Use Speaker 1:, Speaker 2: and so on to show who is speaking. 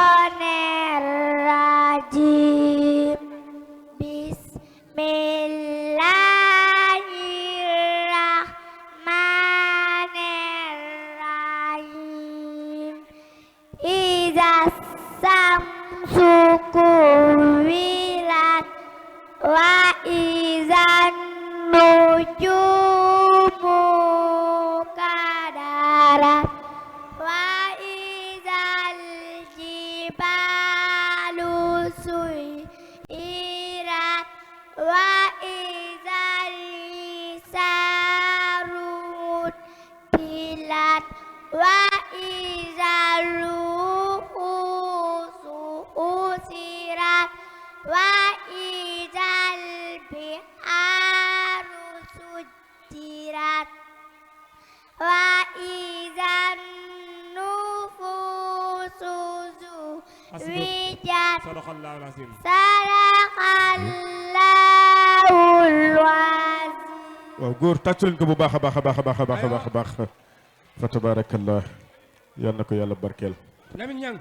Speaker 1: syaitonir rajim. Bismillahirrahmanirrahim. Iza samsu kuwirat wa izan nujumu kadarat wa izal jibalu suyirat wa izal sarut tilat wa izal usirat wa izal biharu sujirat wa izan nufusu zuwijat.
Speaker 2: Sadaqallahul azim.
Speaker 1: Sadaqallahul azim.
Speaker 3: waaw góor tàccu leen ko bu baax a baax a baax a baax a baax a baax fa tabarakallah yal na ko yàlla barkeel.
Speaker 2: Lamine Niang